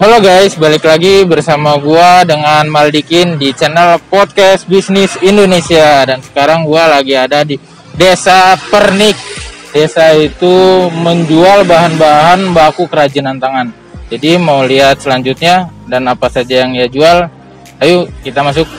Halo guys, balik lagi bersama gua dengan Maldikin di channel Podcast Bisnis Indonesia. Dan sekarang gua lagi ada di Desa Pernik. Desa itu menjual bahan-bahan baku kerajinan tangan. Jadi mau lihat selanjutnya dan apa saja yang ia jual, ayo kita masuk.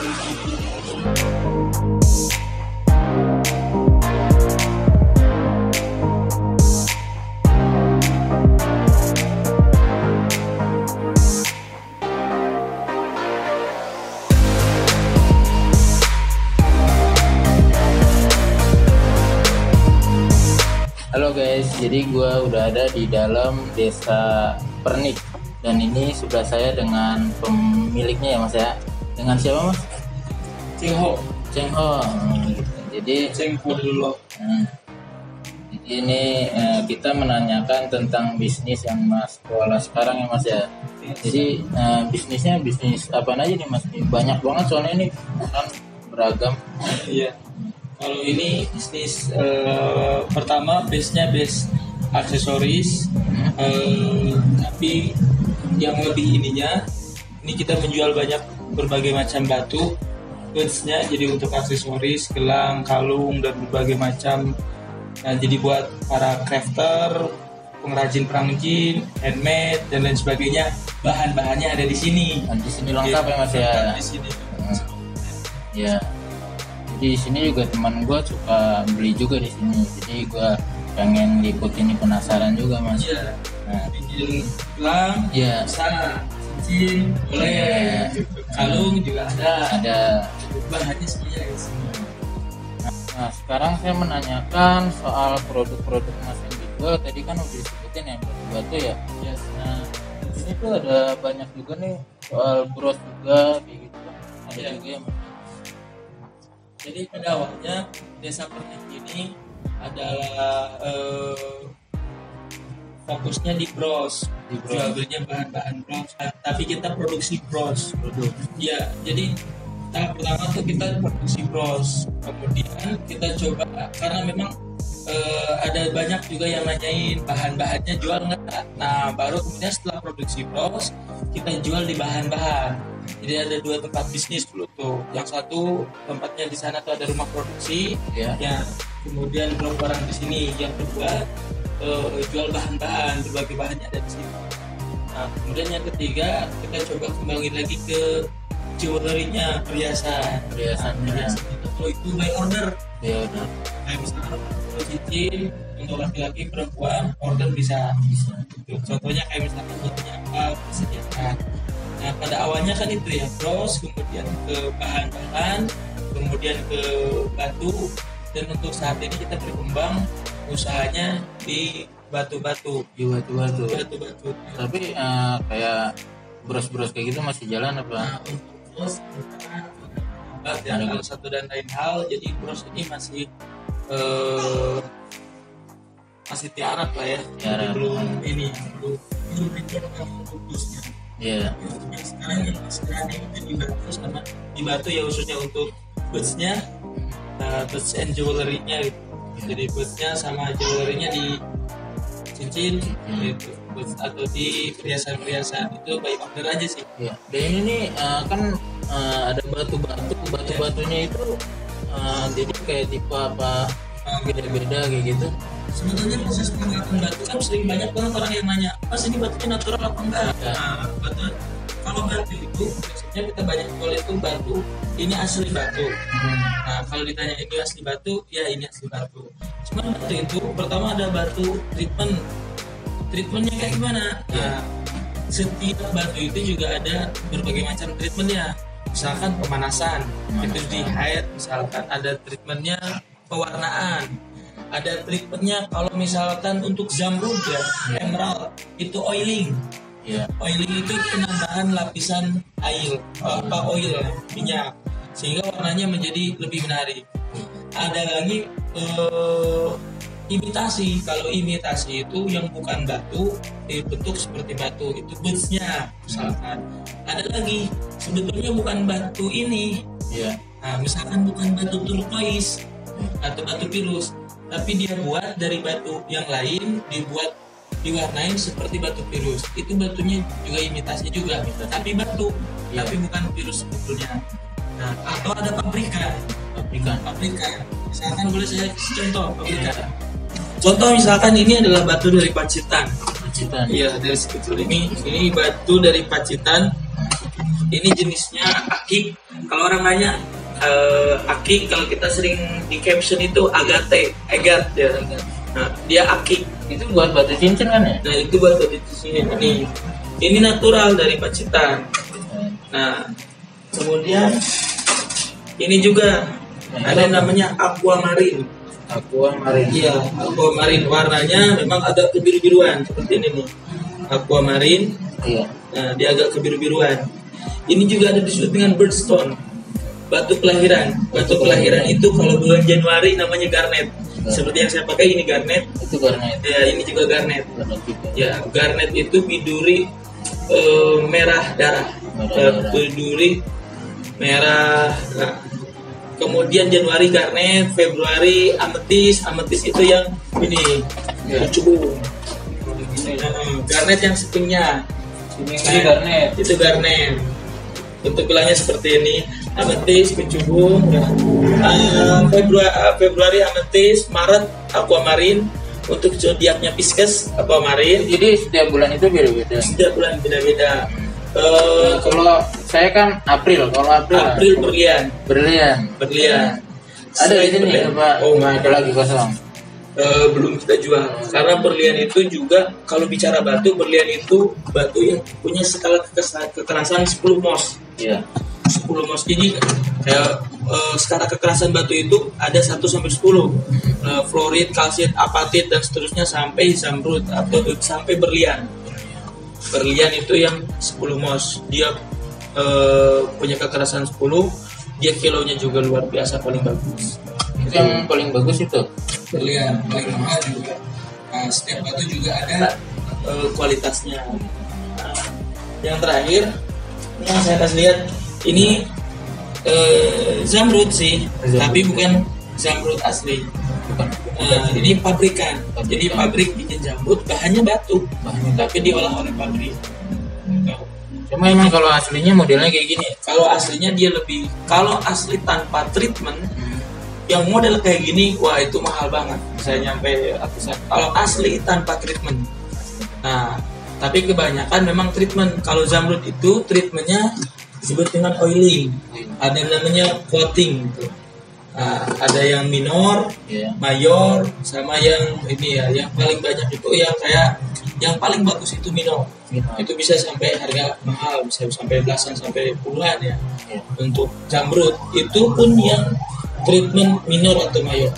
Halo guys, jadi gue udah ada di dalam Desa Pernik dan ini sebelah saya dengan pemiliknya ya mas ya. Dengan siapa mas? Cengho. Gitu. Jadi Cengho dulu. Jadi ini kita menanyakan tentang bisnis yang mas kelola sekarang ya mas ya. Jadi bisnisnya bisnis apa aja nih mas? Banyak banget soalnya ini kan beragam. Iya. Kalau ini bisnis pertama base-nya base aksesoris, tapi yang lebih ininya, ini kita menjual banyak berbagai macam batu, goods-nya jadi untuk aksesoris, gelang, kalung dan berbagai macam. Nah, jadi buat para crafter, pengrajin perajin, handmade dan lain sebagainya, bahan-bahannya ada di sini. Di sini lengkap ya mas ya. Di sini. Ya. Di sini juga teman gue suka beli juga di sini, jadi gue pengen ikut ini, penasaran juga mas. Iya. Nah, Bikin gelang, iya. sana, cincin, boleh, kalung juga ada. Bahannya semuanya guys. Nah, sekarang saya menanyakan soal produk-produk mas yang dijual. Tadi kan udah disebutin ya batu-batu ya. Yes. Nah, di sini tuh ada banyak juga nih soal bros juga kayak gitu. Ada Iya. juga ya mas. Jadi pada awalnya Desa Pernik ini adalah fokusnya di bros, jual belinya bahan-bahan bros, tapi kita produksi bros. Ya, jadi tahap pertama tuh kita produksi bros, kemudian kita coba karena memang ada banyak juga yang nanyain bahan-bahannya jual nggak. Nah, baru kemudian setelah produksi bros kita jual di bahan-bahan. Jadi ada dua tempat bisnis dulu tuh. Yang satu tempatnya di sana tuh ada rumah produksi, Ya. kemudian blok barang di sini. Yang kedua jual bahan-bahan, berbagai bahannya ada di sini. Nah, kemudian yang ketiga kita coba kembali lagi ke jewelry-nya, perhiasan. Perhiasan itu kalau itu by order. Ya udah. Kayak misalnya kalau cincin untuk laki-laki perempuan order bisa. Gitu. Contohnya kayak misalnya fotonya apa disediakan. Nah, pada awalnya kan itu ya bros, kemudian ke bahan-bahan, kemudian ke batu, dan untuk saat ini kita berkembang usahanya di batu-batu. Di batu-batu. Batu-batu. Tapi kayak bros-bros kayak gitu masih jalan apa? Nah, untuk bros dan hal satu dan lain hal, jadi bros ini masih tiarap lah ya. Tiarap. Belum dijualkan bosnya. Iya. Sekarang ini di batu sama di batu ya khususnya untuk bootsnya, boots and jewelry-nya gitu. Jadi bootsnya sama jewelry-nya di cincin gitu, boots atau di perhiasan-perhiasan itu by order aja sih. Iya. Dan ini nih kan ada batu-batunya itu jadi kayak tipe apa beda-beda kayak gitu. Sebetulnya proses pembuatan batu kan sering banyak banget orang yang nanya, Mas ini batunya natural apa enggak? Ya. Nah, kalau batu itu biasanya kita banyak jual itu batu ini asli batu. Nah, kalau ditanya ini asli batu, ya ini asli batu. Cuman batu itu pertama ada batu treatmentnya kayak gimana? Nah, setiap batu itu juga ada berbagai macam treatmentnya. Misalkan pemanasan. Itu di head, misalkan ada treatmentnya pewarnaan. Ada treatmentnya kalau misalkan untuk zamrud ya, emerald itu oiling. Iya. Oiling itu penambahan lapisan oil minyak sehingga warnanya menjadi lebih menarik. Ada lagi imitasi. Kalau imitasi itu yang bukan batu dibentuk seperti batu, itu bootsnya misalkan. Ada lagi sebetulnya bukan batu ini. Iya. Nah, misalkan bukan batu turquoise atau batu virus, tapi dia buat dari batu yang lain, dibuat diwarnain seperti batu virus. Itu batunya juga imitasi juga, tapi batu, tapi bukan virus sebetulnya. Nah, atau ada pabrikan. Misalkan boleh saya kasih contoh pabrikan. Contoh misalkan ini adalah batu dari Pacitan. Iya, dari sekecil ini batu dari Pacitan. Ini jenisnya akik. Kalau orang nanya akik, kalau kita sering di caption itu agat ya. Nah, dia akik. Itu buat batu cincin kan ya? Nah, itu buat batu cincin ini natural dari Pacitan. Nah, kemudian ini juga ada yang namanya aquamarine. Iya, aquamarine, warnanya memang agak kebiru-biruan seperti ini nih. Aquamarine. Iya. Nah, dia agak kebiru-biruan. Ini juga ada disebut dengan birdstone, batu kelahiran. Batu kelahiran itu kalau bulan Januari namanya garnet. Seperti yang saya pakai ini garnet. Itu garnet. Ya, ini juga garnet. Ya, garnet itu biduri merah darah. Biduri merah. Nah, kemudian Januari garnet, Februari ametis. Ametis itu yang ini, cubu. Garnet yang sampingnya. Ini garnet. Itu garnet. Bentuk bilangnya seperti ini. Ametis, kecubung. Februari ametis, Maret aquamarine. Untuk zodiaknya Pisces aquamarine. Jadi setiap bulan itu beda-beda. Setiap bulan beda-beda. Kalau saya kan April. Kalau April berlian. Ada di sini apa? Oh, nggak ada lagi kosong. Belum kita jual karena berlian itu juga kalau bicara batu, berlian itu batu yang punya skala kekerasan 10 mos. Iya. 10 mos ini skala kekerasan batu itu ada 1 sampai 10. Fluorit, kalsit, apatit dan seterusnya sampai zamrud atau sampai berlian. Berlian itu yang 10 mos. Dia punya kekerasan 10, dia kilonya juga luar biasa paling bagus. Yang paling bagus itu berlian, paling mahal juga. Nah, setiap batu juga ada kualitasnya. Nah, yang terakhir yang saya kasih lihat ini zamrud sih, tapi bukan zamrud asli. Ini pabrikan. Jadi pabrik bikin zamrud, bahannya batu, tapi diolah oleh pabrik. Cuma emang kalau aslinya modelnya kayak gini. Kalau aslinya dia lebih, kalau asli tanpa treatment, yang model kayak gini, wah itu mahal banget, bisa nyampe ratusan. Kalau asli tanpa treatment. Nah, tapi kebanyakan memang treatment. Kalau zamrud itu treatmentnya disebut dengan oiling. Ada yang namanya coating gitu. Nah, ada yang minor, mayor, sama yang ini ya, yang paling banyak itu yang kayak yang paling bagus itu minor. Itu bisa sampai harga mahal, bisa sampai belasan sampai puluhan ya. Untuk zamrud itu pun yang treatment minor atau mayor.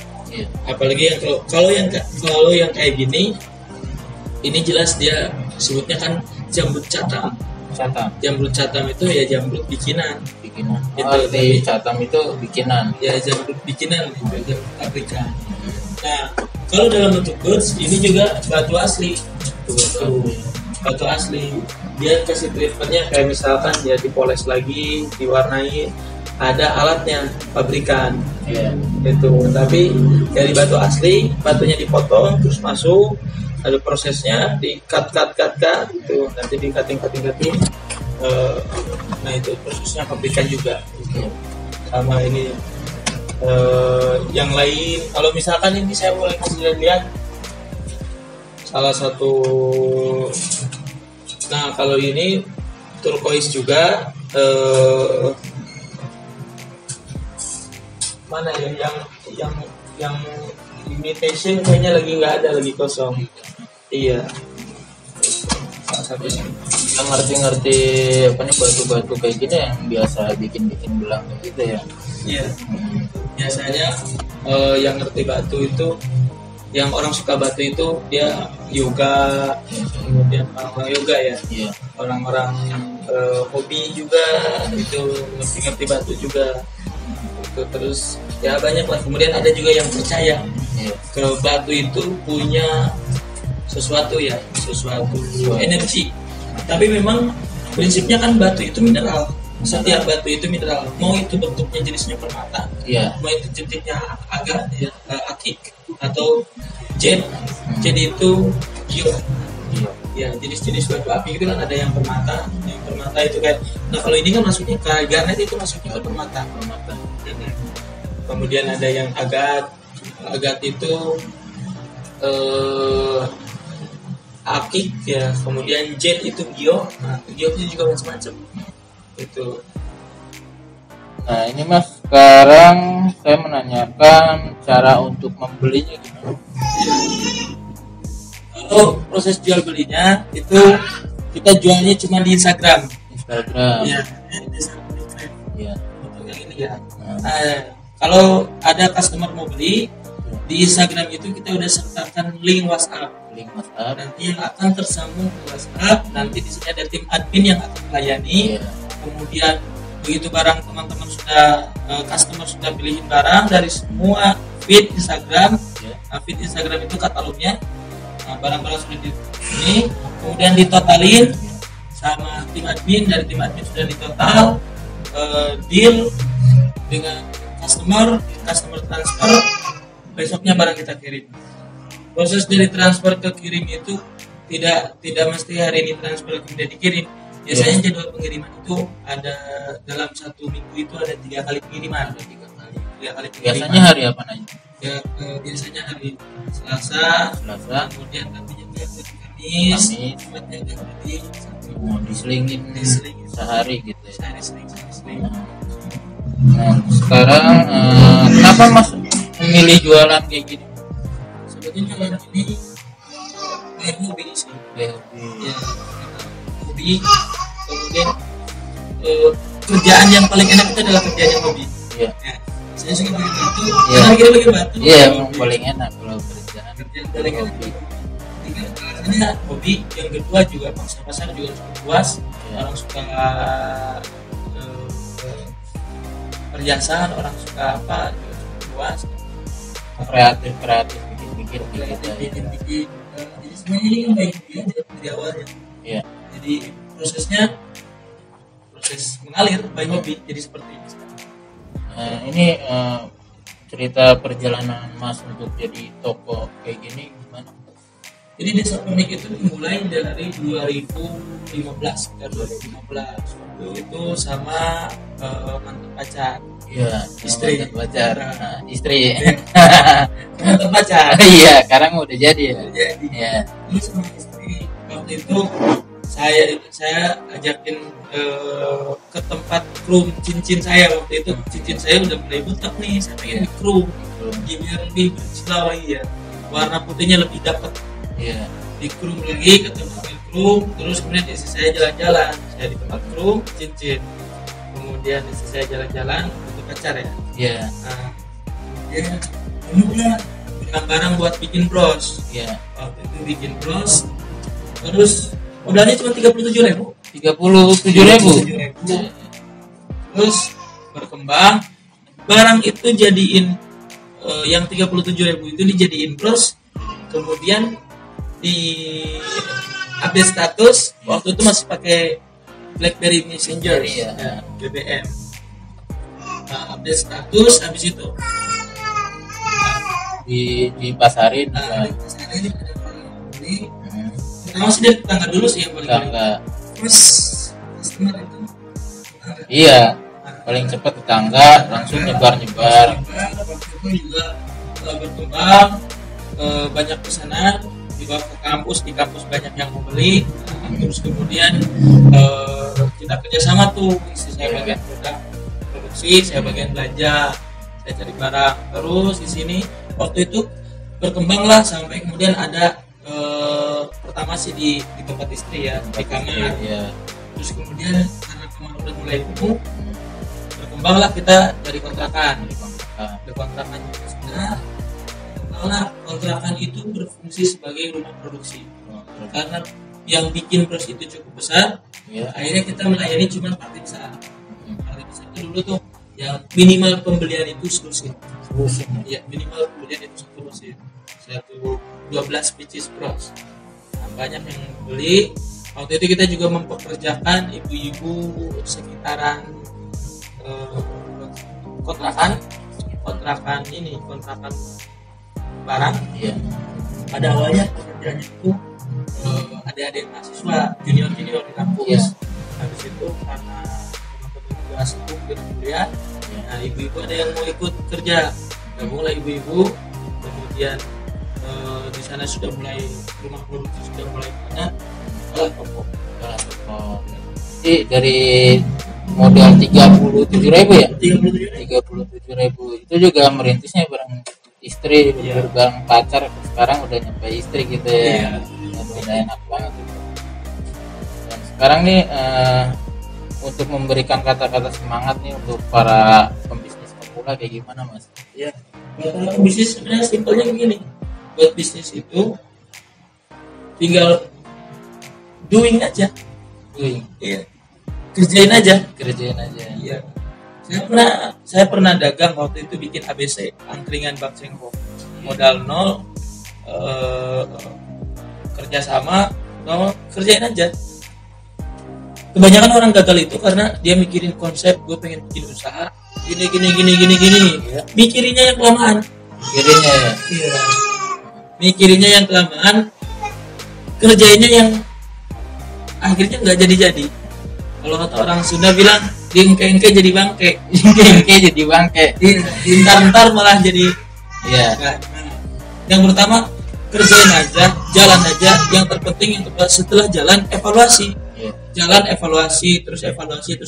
Apalagi yang kalau yang kayak gini, ini jelas dia sebutnya kan jamrud catam. Jamrud catam itu ya jamrud bikinan. Itu catam itu bikinan. Ya jamrud bikinan itu jamrud pabrikan. Nah, kalau dalam bentuk birds ini juga batu asli. Batu asli. Dia kasih treatmentnya kayak misalkan dia dipoles lagi, diwarnai. Ada alatnya pabrikan, itu. Tapi dari batu asli, batunya dipotong terus masuk, ada prosesnya di cut, itu nanti di cutting. Nah itu prosesnya pabrikan juga. Sama ini yang lain. Kalau misalkan ini saya boleh kasih lihat salah satu. Nah kalau ini turquoise juga. Mana yang imitation kayaknya lagi nggak ada, lagi kosong. Iya. Salah satu yang ngerti apa nih batu-batu kayak gini yang biasa bikin gelang gitu ya. Iya. Biasanya yang ngerti batu itu, yang orang suka batu itu dia yoga, kemudian orang yoga ya. Iya. Orang-orang hobi juga itu ngerti batu juga. Terus ya banyak lah. Kemudian ada juga yang percaya ke batu itu punya sesuatu energi. Tapi memang prinsipnya kan batu itu mineral. Setiap batu itu mineral. Mau itu bentuknya jenisnya permata, mau itu jenisnya agak akik atau jade. Jade itu pure Ya, jenis-jenis batu api itu kan ada yang permata itu kan. Nah kalau ini kan masuknya ke garnet, itu masuknya ke permata. Kemudian ada yang agat itu akik ya, kemudian jet itu gio. Nah gio itu juga macam-macam itu. Nah ini Mas, sekarang saya menanyakan cara untuk membelinya gimana? Kalau proses jual belinya itu kita jualnya cuma di Instagram. Ya, Ya. Untuk yang ini ya. Kalau ada customer mau beli di Instagram itu kita udah sertakan link WhatsApp. Nanti yang akan tersambung ke WhatsApp. Nanti di sini ada tim admin yang akan melayani. Kemudian begitu barang teman-teman customer sudah pilihin barang dari semua feed Instagram. Feed Instagram itu katalognya. Barang-barang sudah di sini, kemudian ditotalin sama tim admin, dari tim admin sudah ditotal, deal dengan customer transfer, besoknya barang kita kirim. Proses dari transfer ke kirim itu tidak mesti hari ini transfer kemudian dikirim. Biasanya jadwal pengiriman itu ada dalam 1 minggu itu ada 3 kali pengiriman. 3 kali pengiriman. Biasanya hari apa aja? Ya, biasanya hari Selasa, kemudian nantinya hari Kamis, Jumatnya hari diselingin sehari gitu ya. Sehari. Nah sekarang kenapa Mas memilih jualan kayak gini? Sebetulnya jualan ini kayak hobi sih. Ya, hobi. Kemudian kerjaan yang paling enak itu adalah kerjaan yang hobi. Iya. Saya suka bikin batu. Karena kita bikin batu. Iya, memang paling enak kalau kerjaan paling hobi. Alasannya hobi. Yang kedua juga pasar juga cukup luas. Orang suka perhiasan, orang suka apa juga cukup luas. Kreatif bikin. Jadi semuanya ini kan baik ya dari awalnya. Iya. Jadi proses mengalir by hobi jadi seperti ini. Nah, ini cerita perjalanan Mas untuk jadi toko kayak gini gimana? Jadi Desa Pernik itu dimulai dari 2015. Waktu itu sama mantan pacar. Iya, istri. Pacar. Nah, istri. Mantan pacar. Iya, sekarang udah jadi ya. Jadi. Iya. Terus sama istri waktu itu saya ajakin ke tempat krum cincin saya. Waktu itu cincin saya udah mulai butek nih, saya pengen di krum biar lebih bersilau lagi ya, warna putihnya lebih dapat. Iya. Di krum lagi, ketemu krum, terus kemudian istri saya jalan-jalan, saya di tempat krum cincin, kemudian istri saya jalan-jalan untuk pacar ya. Iya. Nah, kemudian kemudian barang buat bikin bros. Iya. Waktu itu bikin bros, terus modalnya cuma 37.000. 37.000. Terus berkembang, barang itu jadiin yang 37.000 itu dijadiin bros, kemudian di update status. Waktu itu masih pakai BlackBerry Messenger ya, BBM. Nah, update status habis itu di pasarin. Pasarin ada orang beli. Pertama sih dari tetangga dulu sih yang paling terus customer itu iya paling cepat tetangga langsung nyebar. Waktu itu juga berkembang, banyak pesanan dibawa ke kampus, di kampus banyak yang mau beli. Terus kemudian kita kerjasama tuh, istri saya bagian produksi, saya bagian belanja, saya cari barang. Terus di sini waktu itu berkembanglah sampai kemudian ada pertama sih di tempat istri ya, di kamar. Terus kemudian karena kamar udah mulai penuh, berkembanglah kita dari kontrakan. Di kontrakan juga sudah. Karena kontrakan itu berfungsi sebagai rumah produksi. Karena yang bikin bros itu cukup besar, akhirnya kita melayani cuma partai besar. Partai besar itu dulu tuh yang minimal pembelian itu selusin. Ya, minimal pembelian itu selusin. 12 pieces bros. Nah, banyak yang beli. Waktu itu kita juga mempekerjakan ibu-ibu sekitaran kontrakan barang. Pada awalnya pekerjaannya itu ada adik-adik mahasiswa junior di kampus. Habis itu karena teman-teman juga sibuk dengan kuliah, nah ibu-ibu ada yang mau ikut kerja, gabunglah ibu-ibu. Kemudian di sana sudah mulai rumah produksi sudah mulai banyak. Jualan toko. Jadi dari modal 37.000 ya? 37.000. Itu juga merintisnya bareng istri, bareng pacar, sekarang udah nyampe istri gitu ya. Udah enak banget gitu. Dan sekarang nih untuk memberikan kata-kata semangat nih untuk para pembisnis pemula kayak gimana Mas? Ya, kalau bisnis sebenarnya simpelnya begini. Buat bisnis itu tinggal doing aja. Iya. Kerjain aja. Iya. Saya pernah dagang waktu itu bikin ABC, angkringan Bang Sengko. Modal nol, kerjasama, kerjain aja. Kebanyakan orang gagal itu karena dia mikirin konsep, gue pengen bikin usaha, gini. Ya. Mikirinnya yang kelamaan. Mikirinnya yang kelamaan, kerjainnya yang akhirnya nggak jadi. Kalau kata orang Sunda bilang, diengke-engke jadi bangke. Ntar malah jadi. Iya. Nah, yang pertama kerjain aja, jalan aja. Yang terpenting yang setelah jalan evaluasi. Jalan evaluasi, terus evaluasi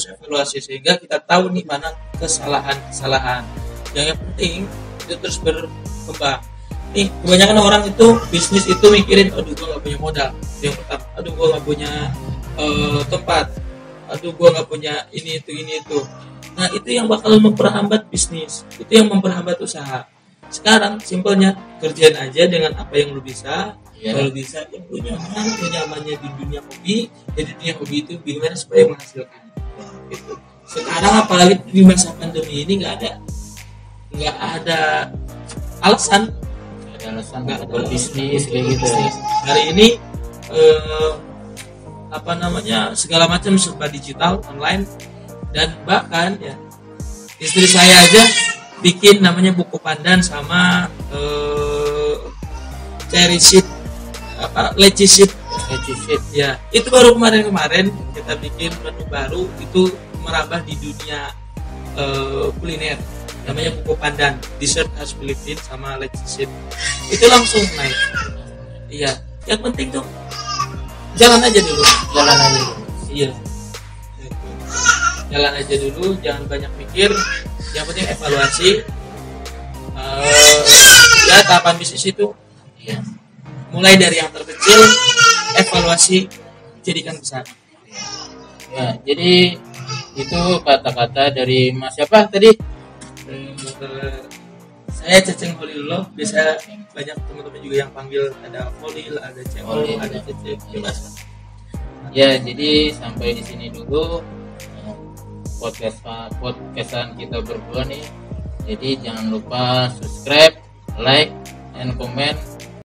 sehingga kita tahu nih mana kesalahan. Yang penting itu terus berkembang. Nih kebanyakan orang itu bisnis itu mikirin, aduh gua nggak punya modal. Yang pertama, aduh gua nggak punya tempat, aduh gua nggak punya ini itu. Nah itu yang bakal memperhambat bisnis, itu yang memperhambat usaha. Sekarang simpelnya kerjain aja dengan apa yang lu bisa. Kalau bisa yang lu nyamannya di dunia hobi. Jadi dunia hobi itu gimana supaya menghasilkan gitu. Sekarang apalagi di masa pandemi ini nggak ada alasan berbisnis kayak gitu. Hari ini segala macam serba digital, online, dan bahkan ya istri saya aja bikin namanya buku pandan sama cherry sheet, lychee sheet ya. Itu baru kemarin kita bikin menu baru, itu merambah di dunia kuliner, namanya buku pandan, dessert khas Filipina sama lychee sheet. Itu langsung naik. Iya, yang penting tuh jalan aja dulu. Iya, jalan aja dulu, jangan banyak mikir. Yang penting evaluasi. Ya tahapan bisnis itu mulai dari yang terkecil, evaluasi, jadikan besar. Ya, jadi itu kata-kata dari Mas siapa tadi? Saya Ceceng Holilullah. Biasa banyak teman-teman juga yang panggil, ada Holil, ada Cengol, ada Ceceng. Ya, jadi sampai di sini dulu podcastan kita berdua nih. Jadi jangan lupa subscribe, like, and comment